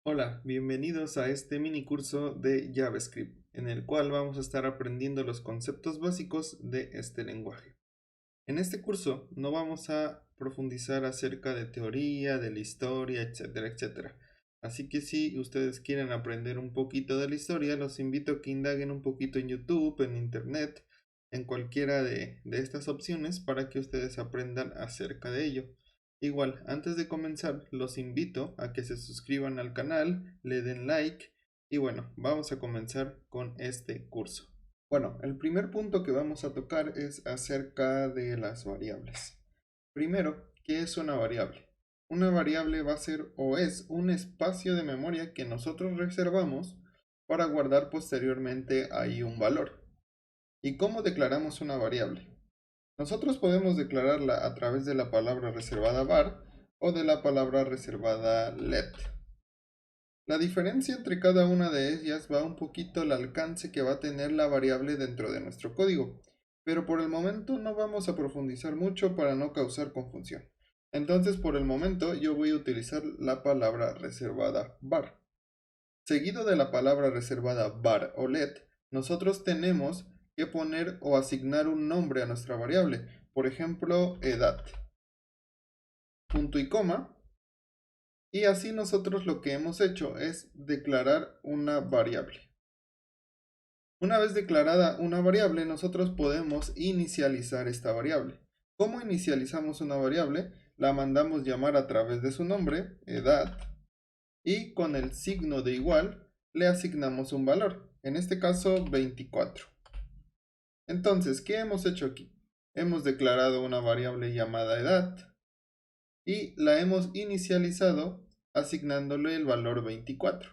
Hola, bienvenidos a este mini curso de JavaScript, en el cual vamos a estar aprendiendo los conceptos básicos de este lenguaje. En este curso no vamos a profundizar acerca de teoría, de la historia, etcétera, etcétera. Así que si ustedes quieren aprender un poquito de la historia, los invito a que indaguen un poquito en YouTube, en Internet, en cualquiera de estas opciones para que ustedes aprendan acerca de ello. Igual, antes de comenzar, los invito a que se suscriban al canal, le den like y bueno, vamos a comenzar con este curso. Bueno, el primer punto que vamos a tocar es acerca de las variables. Primero, ¿qué es una variable? Una variable va a ser o es un espacio de memoria que nosotros reservamos para guardar posteriormente ahí un valor. ¿Y cómo declaramos una variable? Nosotros podemos declararla a través de la palabra reservada var o de la palabra reservada let. La diferencia entre cada una de ellas va un poquito al alcance que va a tener la variable dentro de nuestro código, pero por el momento no vamos a profundizar mucho para no causar confusión. Entonces por el momento yo voy a utilizar la palabra reservada var. Seguido de la palabra reservada var o let, nosotros tenemos que poner o asignar un nombre a nuestra variable, por ejemplo, edad, punto y coma, y así nosotros lo que hemos hecho es declarar una variable. Una vez declarada una variable, nosotros podemos inicializar esta variable. ¿Cómo inicializamos una variable? La mandamos llamar a través de su nombre, edad, y con el signo de igual le asignamos un valor, en este caso 24. Entonces, ¿qué hemos hecho aquí? Hemos declarado una variable llamada edad y la hemos inicializado asignándole el valor 24.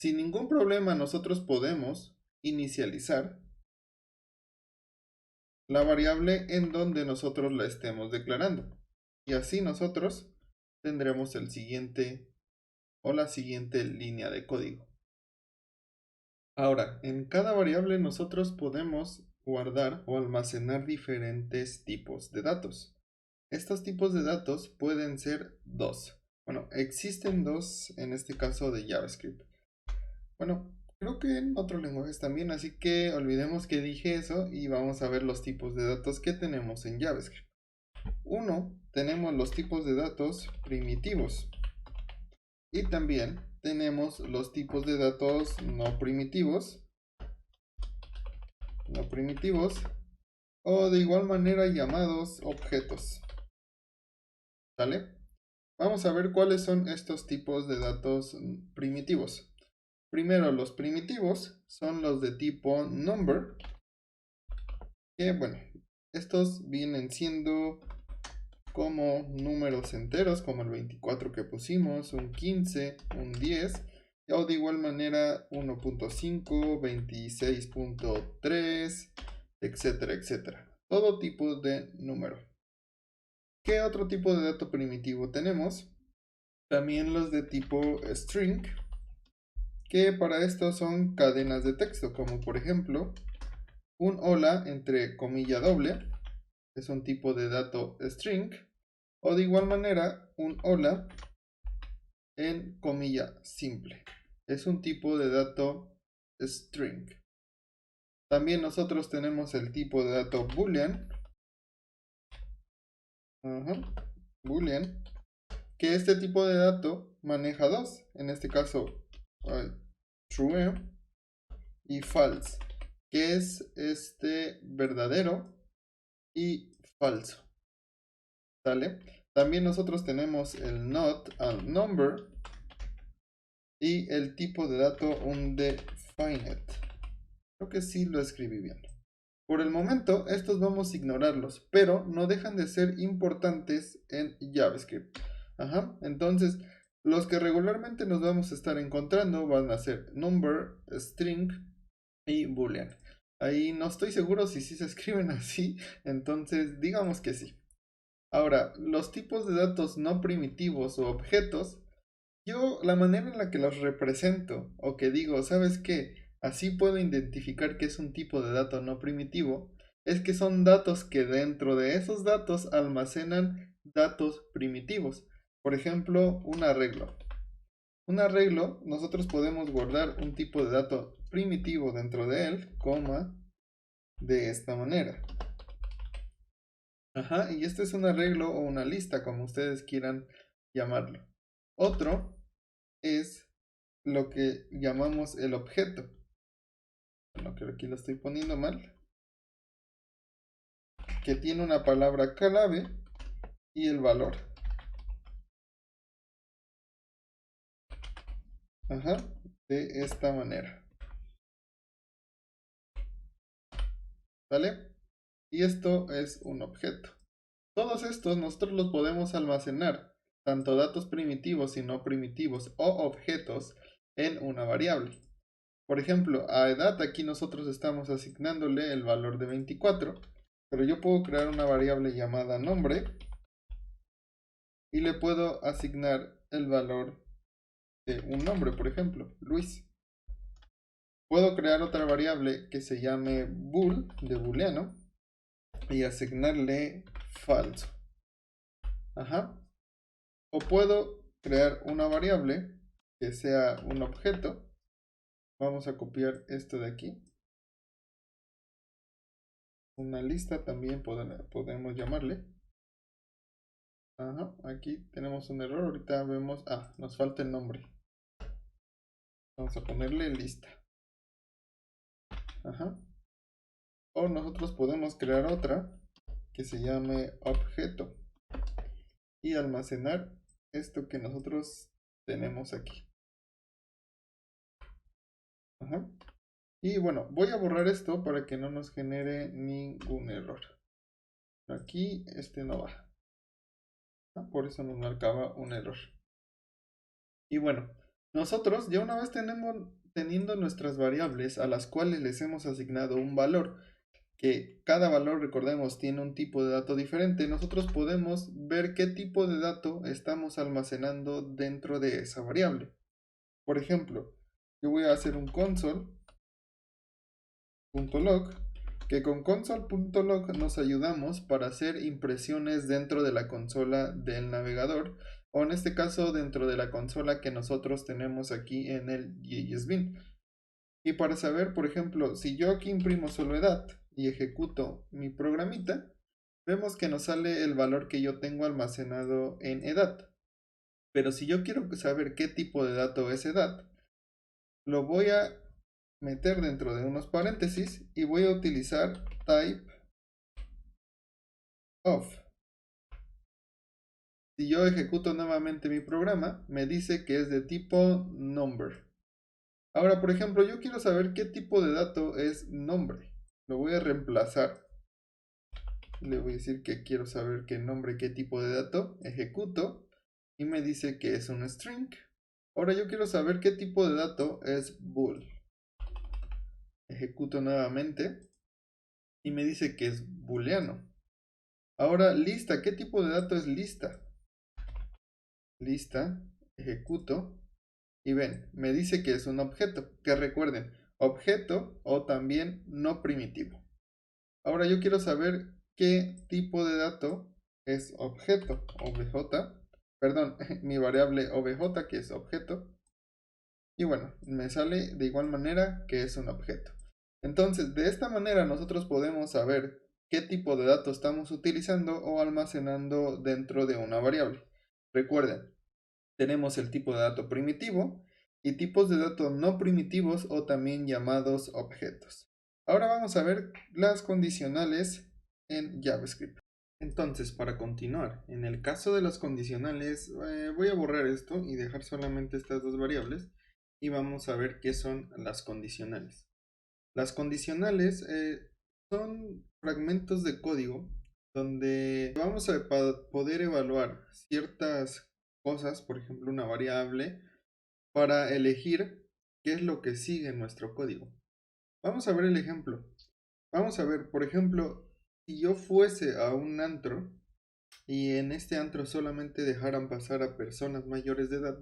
Sin ningún problema nosotros podemos inicializar la variable en donde nosotros la estemos declarando. Y así nosotros tendremos el siguiente o la siguiente línea de código. Ahora, en cada variable nosotros podemos guardar o almacenar diferentes tipos de datos. Estos tipos de datos pueden ser dos. Bueno, existen dos en este caso de JavaScript. Bueno, creo que en otros lenguajes también, así que olvidemos que dije eso y vamos a ver los tipos de datos que tenemos en JavaScript. Uno, tenemos los tipos de datos primitivos y también tenemos los tipos de datos no primitivos o de igual manera llamados objetos. ¿Sale? Vamos a ver cuáles son estos tipos de datos primitivos. Primero, los primitivos son los de tipo number, que bueno, estos vienen siendo como números enteros, como el 24 que pusimos, un 15, un 10, o de igual manera 1.5, 26.3, etcétera, etcétera. Todo tipo de número. ¿Qué otro tipo de dato primitivo tenemos? También los de tipo string, que para esto son cadenas de texto, como por ejemplo un hola entre comilla doble, es un tipo de dato string, o de igual manera un hola en comilla simple, es un tipo de dato string. También nosotros tenemos el tipo de dato boolean, boolean, que este tipo de dato maneja dos, en este caso true y false, que es verdadero y falso. ¿Sale? También nosotros tenemos el not and number y el tipo de dato undefined. Creo que sí lo escribí bien. Por el momento, estos vamos a ignorarlos, pero no dejan de ser importantes en JavaScript. Entonces, los que regularmente nos vamos a estar encontrando van a ser number, string y boolean. Ahí no estoy seguro si sí se escriben así, entonces digamos que sí. Ahora, los tipos de datos no primitivos o objetos, yo la manera en la que los represento o que digo, ¿sabes qué? Así puedo identificar que es un tipo de dato no primitivo, es que son datos que dentro de esos datos almacenan datos primitivos. Por ejemplo, un arreglo. Un arreglo, nosotros podemos guardar un tipo de dato primitivo dentro de él, coma, de esta manera. Ajá, y este es un arreglo o una lista, como ustedes quieran llamarlo. Otro es lo que llamamos el objeto. Bueno, creo que aquí lo estoy poniendo mal. Que tiene una palabra clave y el valor. Ajá, de esta manera. ¿Vale? Y esto es un objeto. Todos estos nosotros los podemos almacenar, tanto datos primitivos y no primitivos o objetos, en una variable. Por ejemplo, a edad aquí nosotros estamos asignándole el valor de 24, pero yo puedo crear una variable llamada nombre y le puedo asignar el valor de un nombre, por ejemplo, Luis. Puedo crear otra variable que se llame bool, de booleano, y asignarle falso. Ajá. O puedo crear una variable que sea un objeto. Vamos a copiar esto de aquí. Una lista también podemos llamarle. Ajá, aquí tenemos un error. Ahorita vemos. Ah, nos falta el nombre. Vamos a ponerle lista. Ajá. O nosotros podemos crear otra que se llame objeto y almacenar esto que nosotros tenemos aquí. Ajá. Y bueno, voy a borrar esto para que no nos genere ningún error. Aquí este no va. Por eso nos marcaba un error. Y bueno, nosotros ya una vez teniendo nuestras variables a las cuales les hemos asignado un valor, que cada valor, recordemos, tiene un tipo de dato diferente, nosotros podemos ver qué tipo de dato estamos almacenando dentro de esa variable. Por ejemplo, yo voy a hacer un console.log, que con console.log nos ayudamos para hacer impresiones dentro de la consola del navegador, o en este caso dentro de la consola que nosotros tenemos aquí en el JSBin. Y para saber, por ejemplo, si yo aquí imprimo solo edad y ejecuto mi programita, vemos que nos sale el valor que yo tengo almacenado en edad. Pero si yo quiero saber qué tipo de dato es edad, lo voy a meter dentro de unos paréntesis y voy a utilizar type of. Si yo ejecuto nuevamente mi programa, me dice que es de tipo number. Ahora, por ejemplo, yo quiero saber qué tipo de dato es nombre. Lo voy a reemplazar. Le voy a decir que quiero saber qué nombre, qué tipo de dato. Ejecuto y me dice que es un string. Ahora yo quiero saber qué tipo de dato es bool. Ejecuto nuevamente y me dice que es booleano. Ahora lista, ¿qué tipo de dato es lista? Lista, ejecuto y ven, me dice que es un objeto, que recuerden, objeto o también no primitivo. Ahora yo quiero saber qué tipo de dato es objeto, obj, perdón, mi variable obj que es objeto. Y bueno, me sale de igual manera que es un objeto. Entonces, de esta manera nosotros podemos saber qué tipo de datos estamos utilizando o almacenando dentro de una variable. Recuerden, tenemos el tipo de dato primitivo y tipos de datos no primitivos o también llamados objetos. Ahora vamos a ver las condicionales en JavaScript. Entonces, para continuar, en el caso de las condicionales, voy a borrar esto y dejar solamente estas dos variables y vamos a ver qué son las condicionales. Las condicionales son fragmentos de código donde vamos a poder evaluar ciertas cosas, por ejemplo una variable, para elegir qué es lo que sigue en nuestro código. Vamos a ver el ejemplo. Vamos a ver, por ejemplo, si yo fuese a un antro y en este antro solamente dejaran pasar a personas mayores de edad,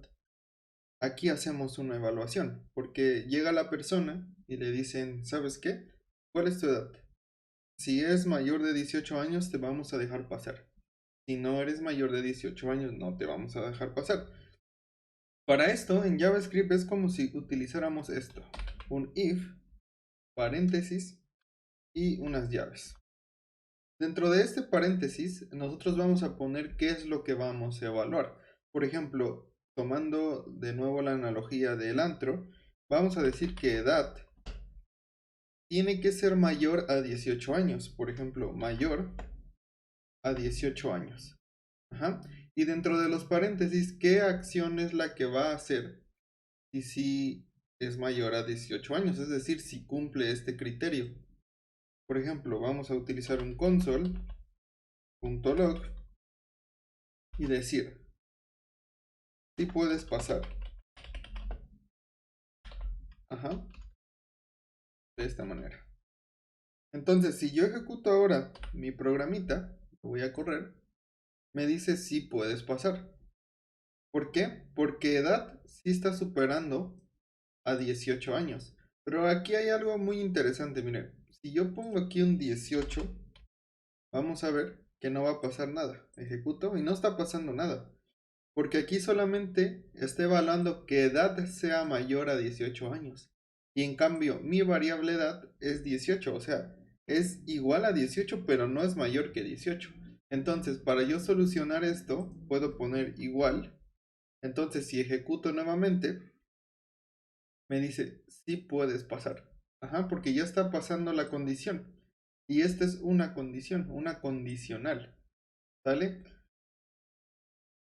aquí hacemos una evaluación, porque llega la persona y le dicen, ¿sabes qué? ¿Cuál es tu edad? Si es mayor de 18 años, te vamos a dejar pasar. Si no eres mayor de 18 años, no te vamos a dejar pasar. Para esto, en JavaScript es como si utilizáramos esto. Un if, paréntesis y unas llaves. Dentro de este paréntesis, nosotros vamos a poner qué es lo que vamos a evaluar. Por ejemplo, tomando de nuevo la analogía del antro, vamos a decir que edad tiene que ser mayor a 18 años. Por ejemplo, mayor a 18 años. Ajá. Y dentro de los paréntesis, ¿qué acción es la que va a hacer si es mayor a 18 años? Es decir, si cumple este criterio. Por ejemplo, vamos a utilizar un console.log y decir, si puedes pasar. Ajá. De esta manera. Entonces, si yo ejecuto ahora mi programita, lo voy a correr, me dice si puedes pasar. ¿Por qué? Porque edad sí está superando a 18 años. Pero aquí hay algo muy interesante, miren. Si yo pongo aquí un 18, vamos a ver que no va a pasar nada. Ejecuto y no está pasando nada. Porque aquí solamente está evaluando que edad sea mayor a 18 años. Y en cambio, mi variable edad es 18, o sea, es igual a 18, pero no es mayor que 18. Entonces, para yo solucionar esto, puedo poner igual. Entonces, si ejecuto nuevamente, me dice, sí puedes pasar. Ajá, porque ya está pasando la condición. Y esta es una condición, una condicional. ¿Sale?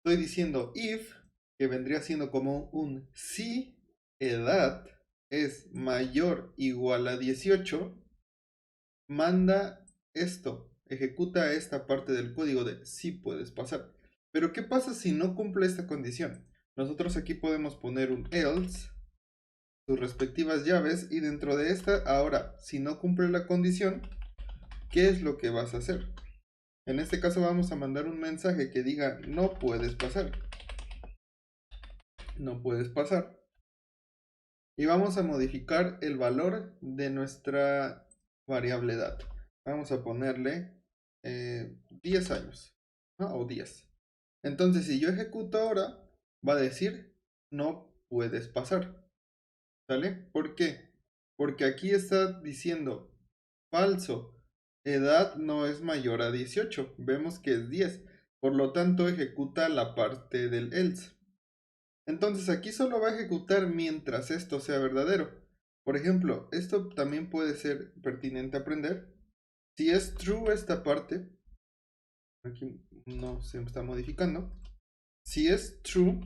Estoy diciendo if, que vendría siendo como un si edad es mayor o igual a 18, manda esto, ejecuta esta parte del código de si puedes pasar. Pero ¿qué pasa si no cumple esta condición? Nosotros aquí podemos poner un else, sus respectivas llaves, y dentro de esta, ahora, si no cumple la condición, ¿qué es lo que vas a hacer? En este caso vamos a mandar un mensaje que diga no puedes pasar. No puedes pasar. Y vamos a modificar el valor de nuestra variable edad. Vamos a ponerle 10 años, ¿no? O 10. Entonces, si yo ejecuto ahora, va a decir no puedes pasar. ¿Sale? ¿Por qué? Porque aquí está diciendo falso. Edad no es mayor a 18. Vemos que es 10. Por lo tanto, ejecuta la parte del else. Entonces aquí solo va a ejecutar mientras esto sea verdadero. Por ejemplo, esto también puede ser pertinente aprender. Si es true esta parte, aquí no se está modificando. Si es true,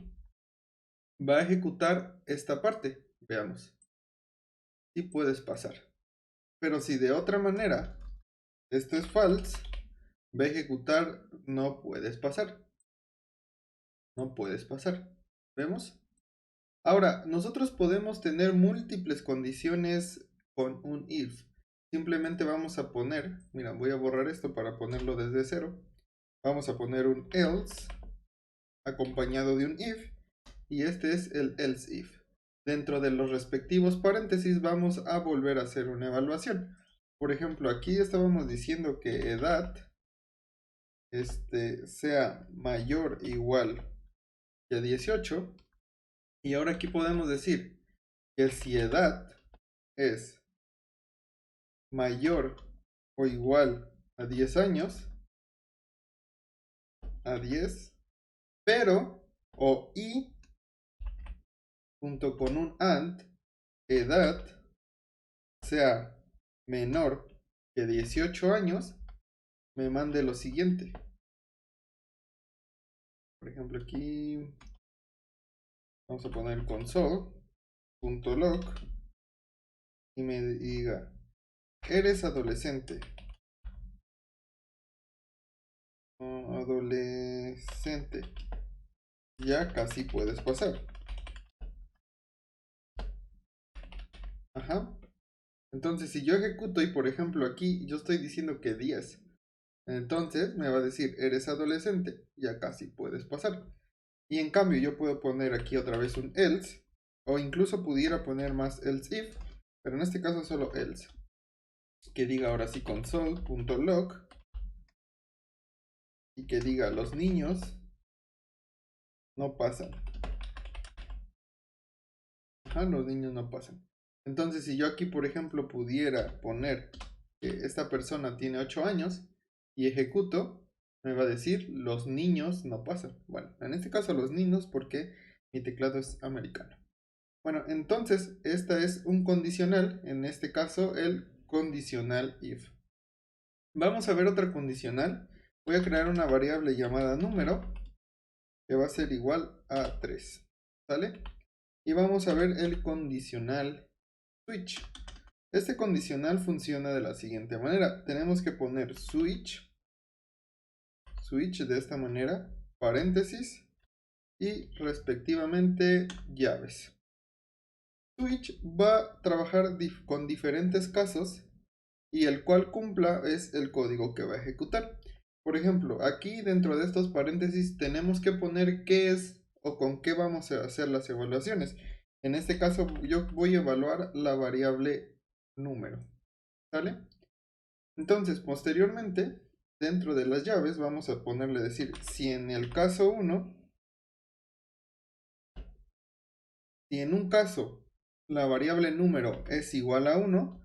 va a ejecutar esta parte. Veamos. Si puedes pasar. Pero si de otra manera esto es false, va a ejecutar no puedes pasar. No puedes pasar. ¿Vemos? Ahora, nosotros podemos tener múltiples condiciones con un if. Simplemente vamos a poner, mira, voy a borrar esto para ponerlo desde cero. Vamos a poner un else acompañado de un if, y este es el else if. Dentro de los respectivos paréntesis vamos a volver a hacer una evaluación. Por ejemplo, aquí estábamos diciendo que edad sea mayor o igual que 18. Y ahora aquí podemos decir que si edad es mayor o igual a 10 años, a 10, pero, o y, junto con un and, edad sea menor que 18 años, me mande lo siguiente. Por ejemplo, aquí vamos a poner console.log y me diga, eres adolescente. Adolescente. Ya casi puedes pasar. Ajá. Entonces, si yo ejecuto y por ejemplo aquí yo estoy diciendo que 10, entonces me va a decir, eres adolescente, ya casi puedes pasar. Y en cambio yo puedo poner aquí otra vez un else, o incluso pudiera poner más else if, pero en este caso solo else. Que diga ahora sí console.log y que diga los niños no pasan. Ajá, los niños no pasan. Entonces, si yo aquí, por ejemplo, pudiera poner que esta persona tiene 8 años y ejecuto, me va a decir los niños no pasan. Bueno, en este caso los niños porque mi teclado es americano. Bueno, entonces, esta es un condicional, en este caso el condicional if. Vamos a ver otra condicional. Voy a crear una variable llamada número que va a ser igual a 3. ¿Sale? Y vamos a ver el condicional switch. Este condicional funciona de la siguiente manera. Tenemos que poner switch de esta manera, paréntesis y respectivamente llaves. Switch va a trabajar con diferentes casos y el cual cumpla es el código que va a ejecutar. Por ejemplo, aquí dentro de estos paréntesis tenemos que poner qué es o con qué vamos a hacer las evaluaciones. En este caso yo voy a evaluar la variable número. ¿Sale? Entonces, posteriormente, dentro de las llaves vamos a ponerle decir, si en el caso 1, si en un caso la variable número es igual a 1,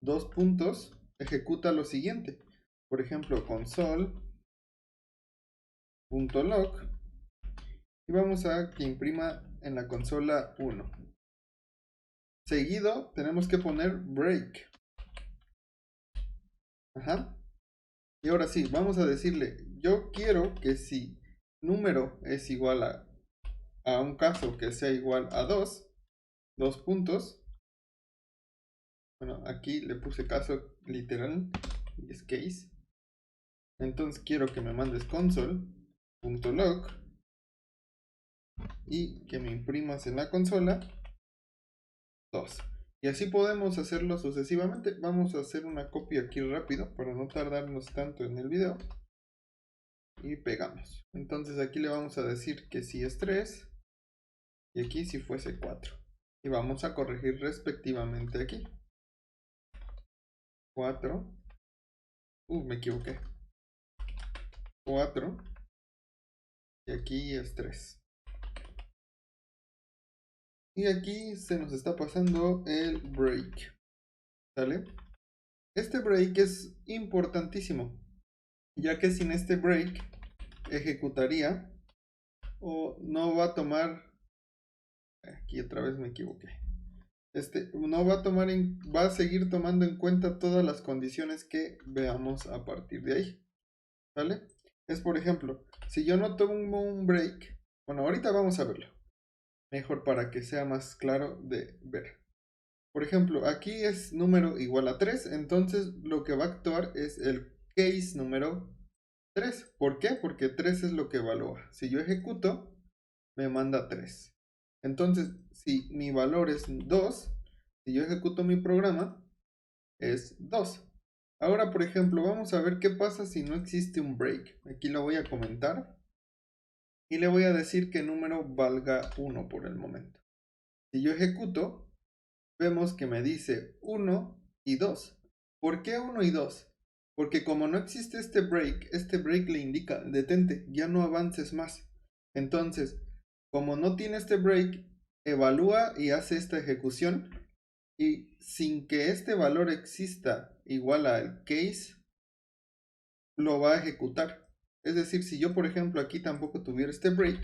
dos puntos, ejecuta lo siguiente. Por ejemplo, console.log y vamos a que imprima en la consola 1. Seguido tenemos que poner break. Ajá. Y ahora sí, vamos a decirle, yo quiero que si número es igual a un caso que sea igual a 2, dos puntos. Bueno, aquí le puse caso literal, y es case. Entonces quiero que me mandes console.log y que me imprimas en la consola 2. Y así podemos hacerlo sucesivamente. Vamos a hacer una copia aquí rápido para no tardarnos tanto en el video. Y pegamos. Entonces aquí le vamos a decir que si es 3 y aquí si fuese 4. Y vamos a corregir respectivamente aquí. 4. Me equivoqué. 4. Y aquí es 3. Y aquí se nos está pasando el break. ¿Sale? Este break es importantísimo, ya que sin este break ejecutaría o no va a tomar, aquí otra vez me equivoqué, no va a tomar va a seguir tomando en cuenta todas las condiciones que veamos a partir de ahí. ¿Vale? Es por ejemplo, si yo no tomo un break, bueno, ahorita vamos a verlo, mejor para que sea más claro de ver. Por ejemplo, aquí es número igual a 3, entonces lo que va a actuar es el case número 3. ¿Por qué? Porque 3 es lo que evalúa. Si yo ejecuto, me manda 3. Entonces, si mi valor es 2, si yo ejecuto mi programa, es 2. Ahora, por ejemplo, vamos a ver qué pasa si no existe un break. Aquí lo voy a comentar. Y le voy a decir que número valga 1 por el momento. Si yo ejecuto, vemos que me dice 1 y 2. ¿Por qué 1 y 2? Porque como no existe este break le indica, detente, ya no avances más. Entonces, como no tiene este break, evalúa y hace esta ejecución y sin que este valor exista igual al case, lo va a ejecutar. Es decir, si yo por ejemplo aquí tampoco tuviera este break,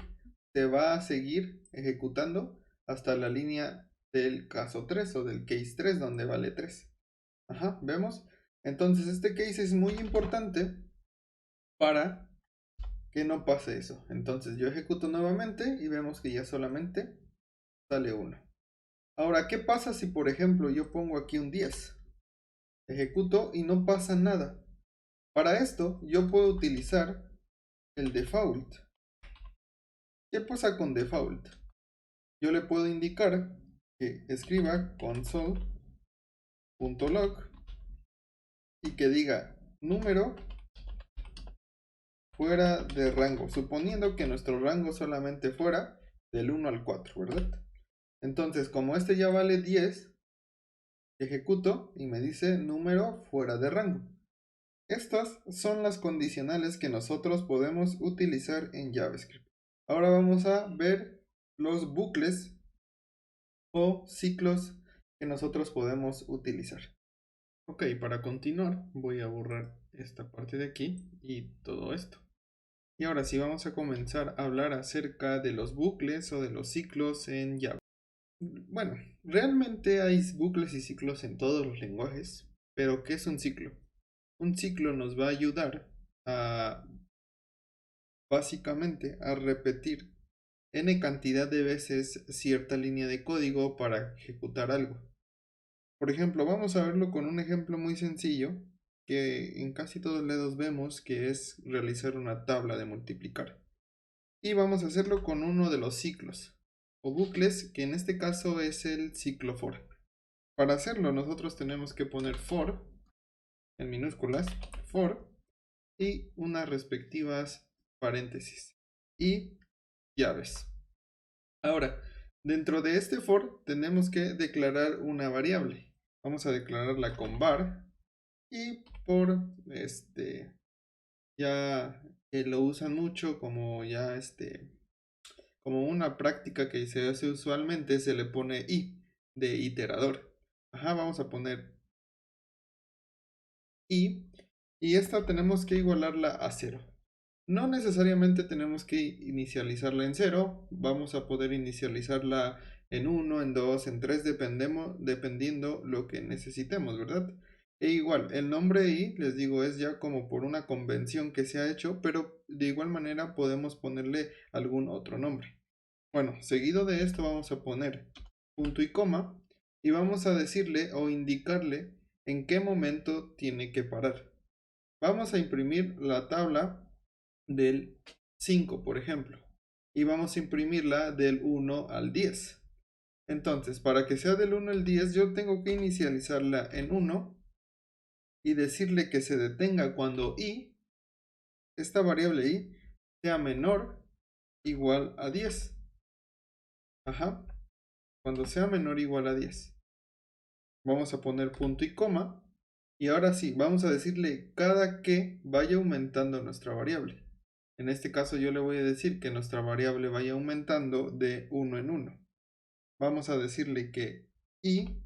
se va a seguir ejecutando hasta la línea del caso 3 o del case 3 donde vale 3. Ajá, ¿vemos? Entonces este case es muy importante para que no pase eso. Entonces yo ejecuto nuevamente y vemos que ya solamente sale 1. Ahora, ¿qué pasa si por ejemplo yo pongo aquí un 10? Ejecuto y no pasa nada. Para esto yo puedo utilizar el default. ¿Qué pasa con default? Yo le puedo indicar que escriba console.log y que diga número fuera de rango, suponiendo que nuestro rango solamente fuera del 1 al 4, ¿verdad? Entonces, como este ya vale 10, ejecuto y me dice número fuera de rango. Estas son las condicionales que nosotros podemos utilizar en JavaScript. Ahora vamos a ver los bucles o ciclos que nosotros podemos utilizar. Ok, para continuar voy a borrar esta parte de aquí y todo esto. Y ahora sí vamos a comenzar a hablar acerca de los bucles o de los ciclos en Java. Bueno, realmente hay bucles y ciclos en todos los lenguajes, pero ¿qué es un ciclo? Un ciclo nos va a ayudar a básicamente a repetir n cantidad de veces cierta línea de código para ejecutar algo. Por ejemplo, vamos a verlo con un ejemplo muy sencillo que en casi todos lados vemos, que es realizar una tabla de multiplicar. Y vamos a hacerlo con uno de los ciclos o bucles, que en este caso es el ciclo for. Para hacerlo nosotros tenemos que poner for en minúsculas, for y unas respectivas paréntesis y llaves. Ahora, dentro de este for tenemos que declarar una variable. Vamos a declararla con var y por ya lo usan mucho como como una práctica que se hace usualmente, se le pone i de iterador. Ajá, vamos a poner i y esta tenemos que igualarla a 0. No necesariamente tenemos que inicializarla en 0, vamos a poder inicializarla en 1, en 2, en 3, dependiendo lo que necesitemos, ¿verdad? E igual, el nombre i, les digo, es ya como por una convención que se ha hecho, pero de igual manera podemos ponerle algún otro nombre. Bueno, seguido de esto vamos a poner punto y coma y vamos a decirle o indicarle en qué momento tiene que parar. Vamos a imprimir la tabla del 5, por ejemplo, y vamos a imprimirla del 1 al 10. Entonces, para que sea del 1 al 10, yo tengo que inicializarla en 1 y decirle que se detenga cuando i, esta variable i, sea menor o igual a 10. Ajá, cuando sea menor o igual a 10. Vamos a poner punto y coma. Y ahora sí, vamos a decirle cada que vaya aumentando nuestra variable. En este caso yo le voy a decir que nuestra variable vaya aumentando de 1 en 1. Vamos a decirle que i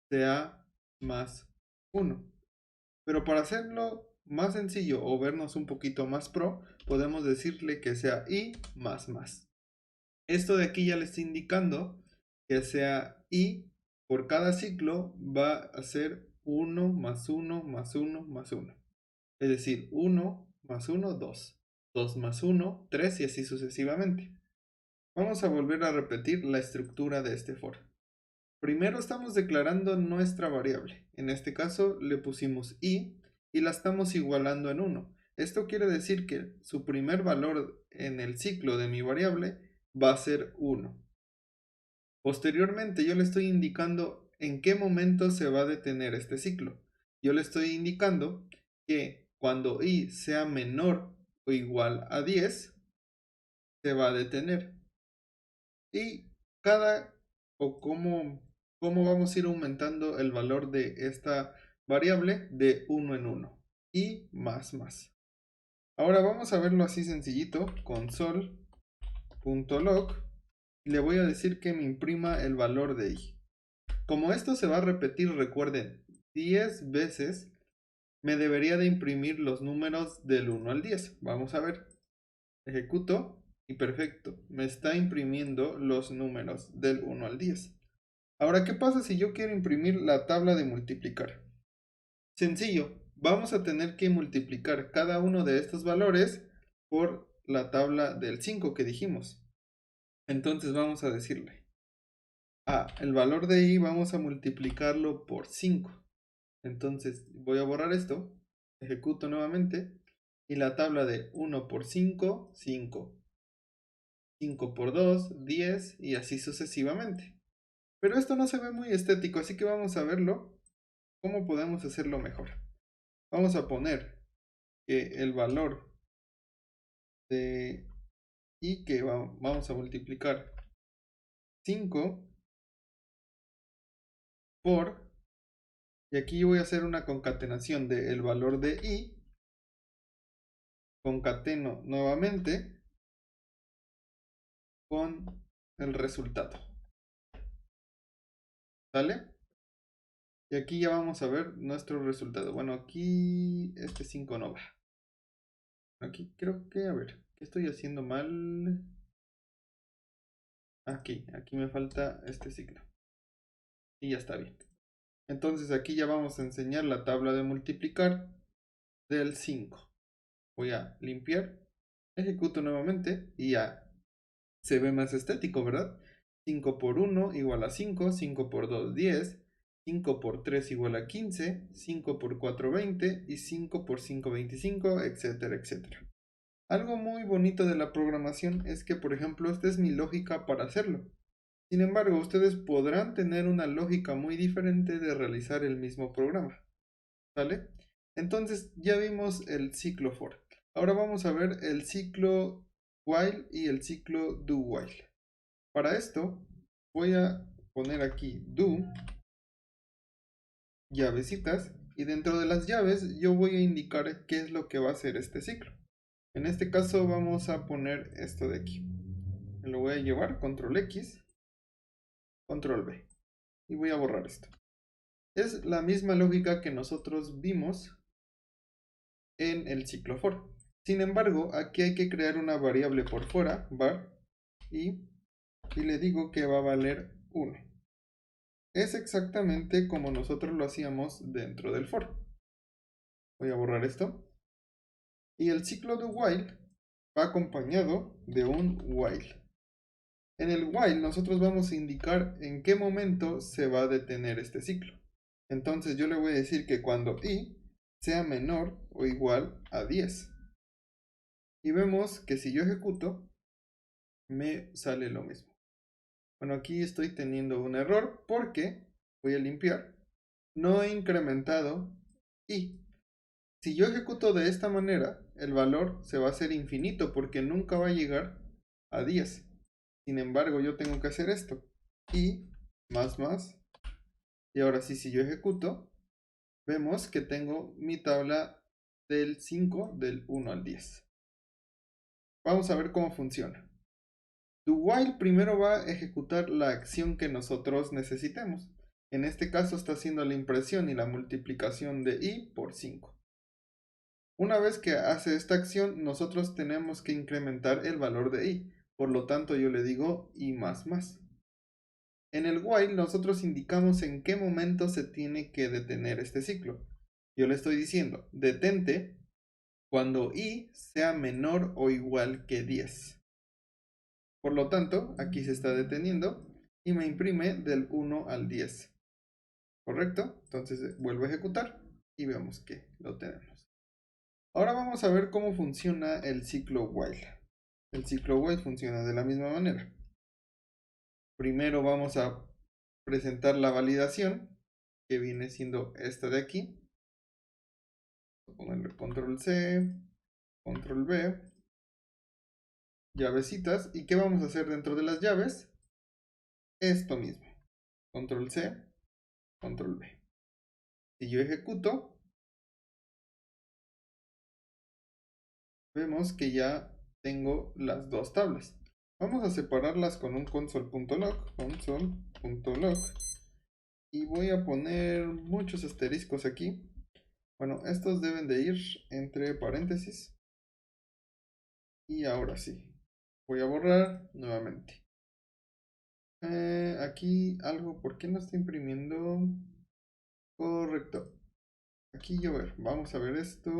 sea más 1. Pero para hacerlo más sencillo o vernos un poquito más pro, podemos decirle que sea i más más. Esto de aquí ya le está indicando que sea i por cada ciclo va a ser 1 más 1 más 1 más 1. Es decir, 1 más 1, 2. 2 más 1, 3 y así sucesivamente. Vamos a volver a repetir la estructura de este for. Primero estamos declarando nuestra variable. En este caso le pusimos i y la estamos igualando en 1. Esto quiere decir que su primer valor en el ciclo de mi variable va a ser 1. Posteriormente yo le estoy indicando en qué momento se va a detener este ciclo. Yo le estoy indicando que cuando i sea menor o igual a 10, se va a detener. Y cada o cómo vamos a ir aumentando el valor de esta variable de 1 en 1 y más más. Ahora vamos a verlo así sencillito, console.log, y le voy a decir que me imprima el valor de i. Como esto se va a repetir, recuerden, 10 veces, me debería de imprimir los números del 1 al 10. Vamos a ver. Ejecuto y perfecto, me está imprimiendo los números del 1 al 10. Ahora, ¿qué pasa si yo quiero imprimir la tabla de multiplicar? Sencillo, vamos a tener que multiplicar cada uno de estos valores por la tabla del 5 que dijimos. Entonces vamos a decirle, el valor de i vamos a multiplicarlo por 5. Entonces voy a borrar esto, ejecuto nuevamente y la tabla de 1 por 5, 5. 5 por 2, 10 y así sucesivamente. Pero esto no se ve muy estético, así que vamos a verlo, cómo podemos hacerlo mejor. Vamos a poner que el valor de i que vamos a multiplicar 5 por, y aquí voy a hacer una concatenación del valor de i, concateno nuevamente con el resultado. ¿Sale? Y aquí ya vamos a ver nuestro resultado. Bueno, aquí este 5 no va. Aquí creo que, a ver, ¿qué estoy haciendo mal? Aquí me falta este signo. Y ya está bien. Entonces aquí ya vamos a enseñar la tabla de multiplicar del 5. Voy a limpiar, ejecuto nuevamente y ya se ve más estético, ¿verdad? 5 por 1 igual a 5, 5 por 2 10, 5 por 3 igual a 15, 5 por 4 20 y 5 por 5 25, etcétera, etcétera. Algo muy bonito de la programación es que, por ejemplo, esta es mi lógica para hacerlo. Sin embargo, ustedes podrán tener una lógica muy diferente de realizar el mismo programa. ¿Vale? Entonces ya vimos el ciclo for. Ahora vamos a ver el ciclo while y el ciclo do while. Para esto voy a poner aquí do, llavecitas, y dentro de las llaves yo voy a indicar qué es lo que va a hacer este ciclo. En este caso vamos a poner esto de aquí. Me lo voy a llevar, control X, control B. Y voy a borrar esto. Es la misma lógica que nosotros vimos en el ciclo for. Sin embargo, aquí hay que crear una variable por fuera, var, y le digo que va a valer 1. Es exactamente como nosotros lo hacíamos dentro del for. Voy a borrar esto. Y el ciclo de while va acompañado de un while. En el while nosotros vamos a indicar en qué momento se va a detener este ciclo. Entonces yo le voy a decir que cuando i sea menor o igual a 10. Y vemos que si yo ejecuto, me sale lo mismo. Bueno, aquí estoy teniendo un error porque voy a limpiar. No he incrementado i. Si yo ejecuto de esta manera, el valor se va a hacer infinito porque nunca va a llegar a 10. Sin embargo, yo tengo que hacer esto. I más. Y ahora sí, si yo ejecuto, vemos que tengo mi tabla del 5, del 1 al 10. Vamos a ver cómo funciona. Do while primero va a ejecutar la acción que nosotros necesitemos. En este caso está haciendo la impresión y la multiplicación de i por 5. Una vez que hace esta acción, nosotros tenemos que incrementar el valor de i. Por lo tanto, yo le digo i más. En el while, nosotros indicamos en qué momento se tiene que detener este ciclo. Yo le estoy diciendo, detente cuando i sea menor o igual que 10. Por lo tanto, aquí se está deteniendo y me imprime del 1 al 10. ¿Correcto? Entonces vuelvo a ejecutar y vemos que lo tenemos. Ahora vamos a ver cómo funciona el ciclo while. El ciclo while funciona de la misma manera. Primero vamos a presentar la validación, que viene siendo esta de aquí. Voy a ponerle control C, control V, llavecitas. ¿Y qué vamos a hacer dentro de las llaves? Esto mismo. Control C, control V. Si yo ejecuto, vemos que ya tengo las dos tablas. Vamos a separarlas con un console.log, console.log, y voy a poner muchos asteriscos aquí. Bueno, estos deben de ir entre paréntesis. Y ahora sí, voy a borrar nuevamente. Aquí algo, ¿por qué no está imprimiendo? Correcto. Aquí yo ver, vamos a ver esto.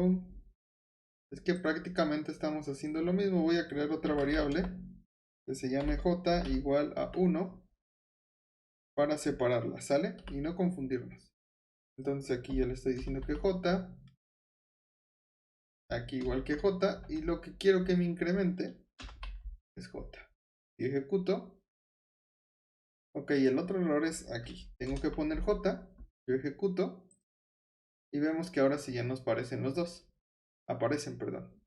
Es que prácticamente estamos haciendo lo mismo. Voy a crear otra variable que se llame j igual a 1 para separarla, ¿sale? Y no confundirnos. Entonces aquí yo le estoy diciendo que j, aquí igual que j, y lo que quiero que me incremente es j. Y ejecuto. Ok, el otro error es aquí. Tengo que poner j, yo ejecuto, y vemos que ahora sí ya nos parecen los dos. Aparecen, perdón.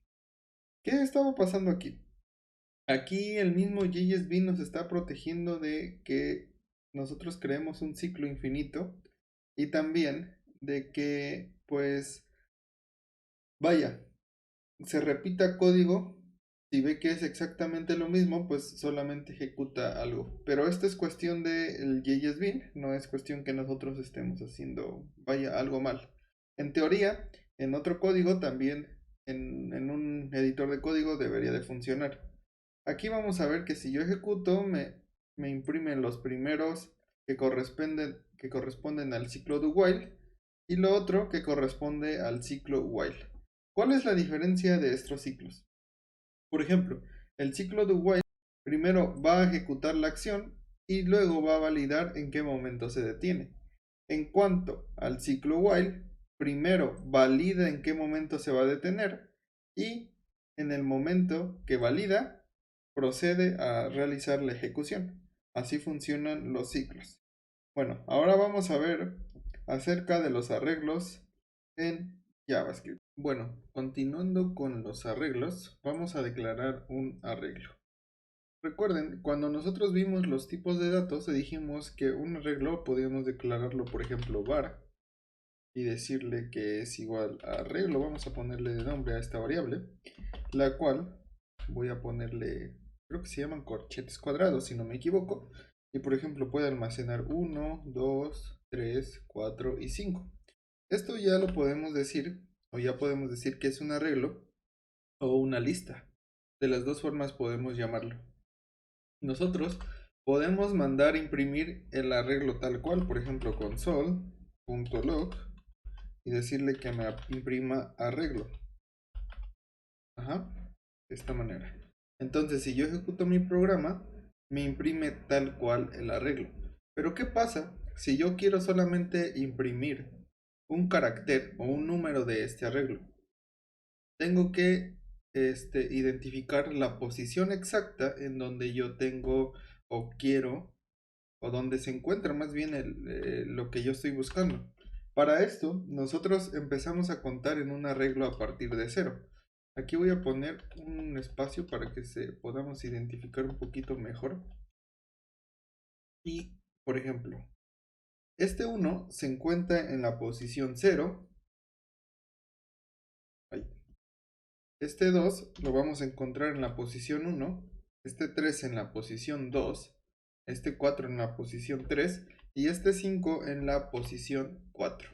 ¿Qué estaba pasando aquí? Aquí el mismo JSB nos está protegiendo de que nosotros creemos un ciclo infinito y también de que, pues, vaya, se repita código Si ve que es exactamente lo mismo, pues solamente ejecuta algo. Pero esto es cuestión del JSBin, no es cuestión que nosotros estemos haciendo, vaya, algo mal. En teoría, en otro código también, en un editor de código debería de funcionar. Aquí vamos a ver que si yo ejecuto, me imprimen los primeros que corresponden al ciclo do while y lo otro que corresponde al ciclo while. ¿Cuál es la diferencia de estos ciclos? Por ejemplo, el ciclo do while primero va a ejecutar la acción y luego va a validar en qué momento se detiene. En cuanto al ciclo while, primero valida en qué momento se va a detener y en el momento que valida procede a realizar la ejecución. Así funcionan los ciclos. Bueno, ahora vamos a ver acerca de los arreglos en JavaScript. Bueno, continuando con los arreglos, vamos a declarar un arreglo. Recuerden, cuando nosotros vimos los tipos de datos, dijimos que un arreglo podíamos declararlo, por ejemplo, var, y decirle que es igual a arreglo. Vamos a ponerle de nombre a esta variable, la cual voy a ponerle, creo que se llaman corchetes cuadrados, si no me equivoco. Y por ejemplo, puede almacenar 1, 2, 3, 4 y 5. Esto ya lo podemos decir, o ya podemos decir que es un arreglo o una lista. De las dos formas podemos llamarlo. Nosotros podemos mandar imprimir el arreglo tal cual, por ejemplo, console.log y decirle que me imprima arreglo. Ajá, de esta manera. Entonces, si yo ejecuto mi programa, me imprime tal cual el arreglo. Pero ¿qué pasa si yo quiero solamente imprimir un carácter o un número de este arreglo? Tengo que identificar la posición exacta en donde yo tengo o quiero, o donde se encuentra más bien lo que yo estoy buscando. Para esto, nosotros empezamos a contar en un arreglo a partir de cero. Aquí voy a poner un espacio para que podamos identificar un poquito mejor. Y, por ejemplo, este 1 se encuentra en la posición 0. Este 2 lo vamos a encontrar en la posición 1. Este 3 en la posición 2. Este 4 en la posición 3. Y este 5 en la posición 4.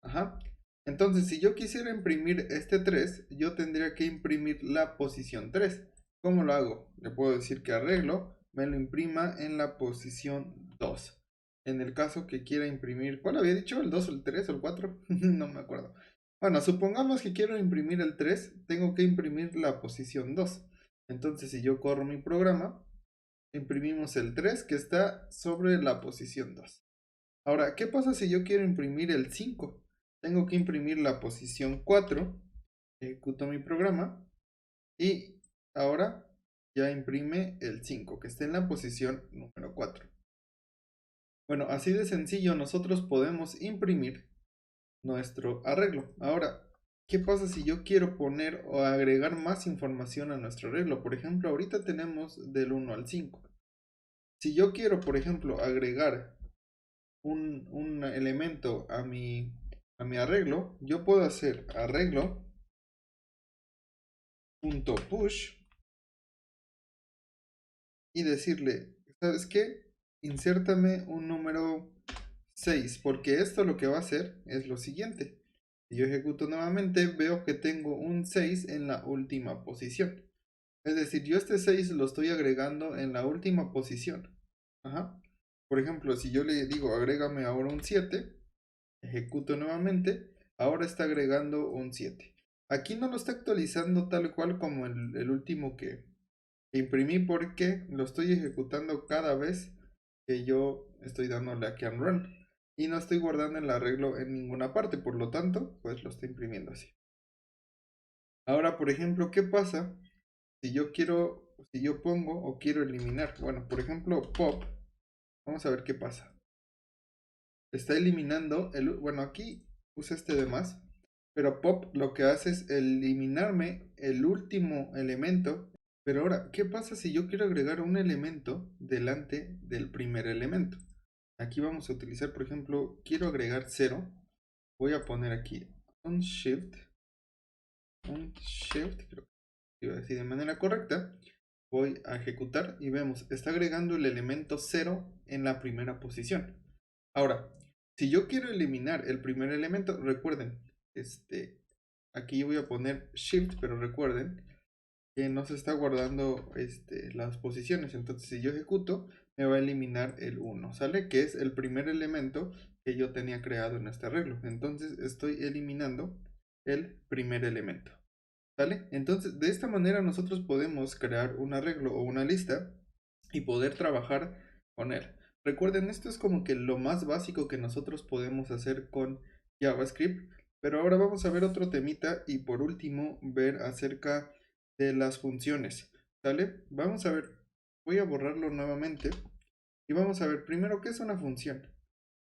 Ajá. Entonces, si yo quisiera imprimir este 3, yo tendría que imprimir la posición 3. ¿Cómo lo hago? Le puedo decir que arreglo, me lo imprima en la posición 2. En el caso que quiera imprimir, ¿cuál había dicho? ¿El 2 o el 3 o el 4? No me acuerdo. Bueno, supongamos que quiero imprimir el 3, tengo que imprimir la posición 2. Entonces, si yo corro mi programa, imprimimos el 3 que está sobre la posición 2. Ahora, ¿qué pasa si yo quiero imprimir el 5? Tengo que imprimir la posición 4, ejecuto mi programa y ahora ya imprime el 5, que está en la posición número 4. Bueno, así de sencillo nosotros podemos imprimir nuestro arreglo. Ahora, ¿qué pasa si yo quiero poner o agregar más información a nuestro arreglo? Por ejemplo, ahorita tenemos del 1 al 5. Si yo quiero, por ejemplo, agregar un elemento a mi arreglo, yo puedo hacer arreglo.push y decirle, ¿sabes qué? Insértame un número 6, porque esto lo que va a hacer es lo siguiente. Si yo ejecuto nuevamente, veo que tengo un 6 en la última posición. Es decir, yo este 6 lo estoy agregando en la última posición. Ajá. Por ejemplo, si yo le digo agrégame ahora un 7, ejecuto nuevamente, ahora está agregando un 7. Aquí no lo está actualizando tal cual como el último que imprimí porque lo estoy ejecutando cada vez que yo estoy dándole aquí a run y no estoy guardando el arreglo en ninguna parte, por lo tanto, pues lo estoy imprimiendo así. Ahora, por ejemplo, ¿qué pasa si yo pongo o quiero eliminar? Bueno, por ejemplo, pop, vamos a ver qué pasa. Está eliminando bueno, aquí puse este de más, pero pop lo que hace es eliminarme el último elemento. Pero ahora, ¿qué pasa si yo quiero agregar un elemento delante del primer elemento? Aquí vamos a utilizar, por ejemplo, quiero agregar 0. Voy a poner aquí un shift, creo. iba a decir de manera correcta, voy a ejecutar y vemos, está agregando el elemento 0 en la primera posición. Ahora, si yo quiero eliminar el primer elemento, recuerden, aquí voy a poner Shift, pero recuerden que no se está guardando las posiciones. Entonces, si yo ejecuto, me va a eliminar el 1, ¿sale? Que es el primer elemento que yo tenía creado en este arreglo. Entonces, estoy eliminando el primer elemento, ¿sale? Entonces, de esta manera nosotros podemos crear un arreglo o una lista y poder trabajar con él. Recuerden, esto es como que lo más básico que nosotros podemos hacer con JavaScript, pero ahora vamos a ver otro temita y por último ver acerca de las funciones, ¿sale? Vamos a ver, voy a borrarlo nuevamente y vamos a ver primero qué es una función.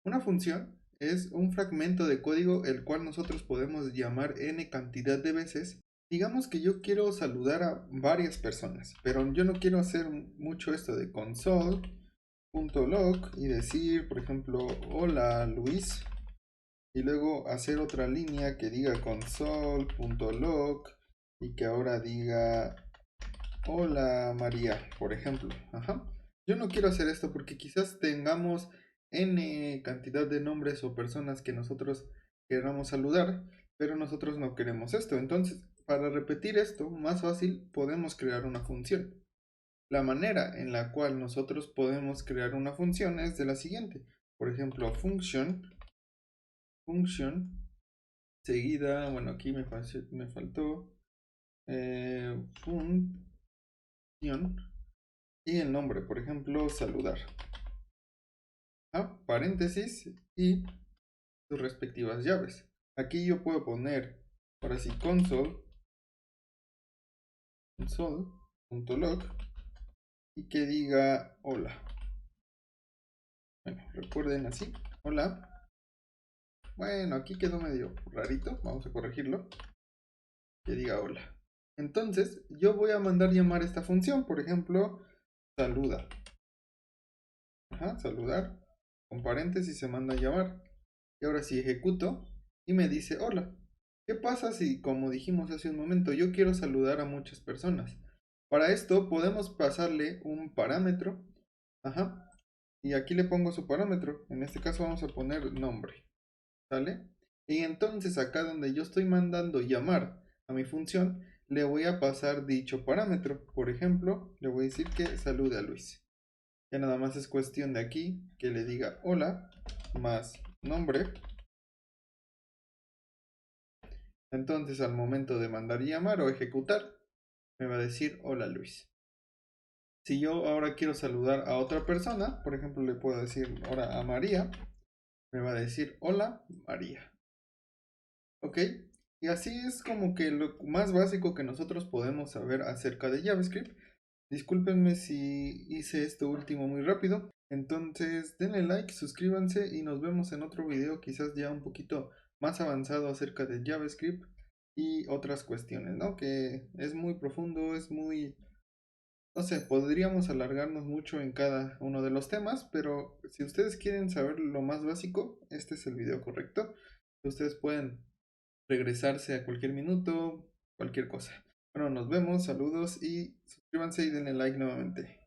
Una función es un fragmento de código el cual nosotros podemos llamar n cantidad de veces. Digamos que yo quiero saludar a varias personas, pero yo no quiero hacer mucho esto de console.log y decir, por ejemplo, hola Luis, y luego hacer otra línea que diga console.log y que ahora diga hola María, por ejemplo. Ajá. Yo no quiero hacer esto porque quizás tengamos n cantidad de nombres o personas que nosotros queramos saludar, pero nosotros no queremos esto. Entonces, para repetir esto, más fácil podemos crear una función. La manera en la cual nosotros podemos crear una función es de la siguiente. Por ejemplo, function seguida, bueno, aquí me faltó función y el nombre, por ejemplo, saludar. Paréntesis y sus respectivas llaves. Aquí yo puedo poner, ahora sí, console.log y que diga hola. Bueno, recuerden así, hola. Bueno, aquí quedó medio rarito, vamos a corregirlo. Que diga hola. Entonces, yo voy a mandar llamar esta función, por ejemplo, saluda. Saludar. Con paréntesis se manda a llamar. Y ahora sí ejecuto y me dice hola. ¿Qué pasa si, como dijimos hace un momento, yo quiero saludar a muchas personas? Para esto podemos pasarle un parámetro. Y aquí le pongo su parámetro. En este caso vamos a poner nombre. ¿Sale? Y entonces acá donde yo estoy mandando llamar a mi función, le voy a pasar dicho parámetro. Por ejemplo, le voy a decir que salude a Luis. Ya nada más es cuestión de aquí que le diga hola más nombre. Entonces al momento de mandar llamar o ejecutar, me va a decir hola Luis. Si yo ahora quiero saludar a otra persona, por ejemplo le puedo decir ahora a María, me va a decir hola María. ¿Ok? Y así es como que lo más básico que nosotros podemos saber acerca de JavaScript. Discúlpenme si hice esto último muy rápido. Entonces denle like, suscríbanse y nos vemos en otro video quizás ya un poquito más avanzado acerca de JavaScript y otras cuestiones, ¿no? Que es muy profundo, es muy... No sé, podríamos alargarnos mucho en cada uno de los temas, pero si ustedes quieren saber lo más básico, este es el video correcto. Ustedes pueden regresarse a cualquier minuto, cualquier cosa. Bueno, nos vemos, saludos y suscríbanse y denle like nuevamente.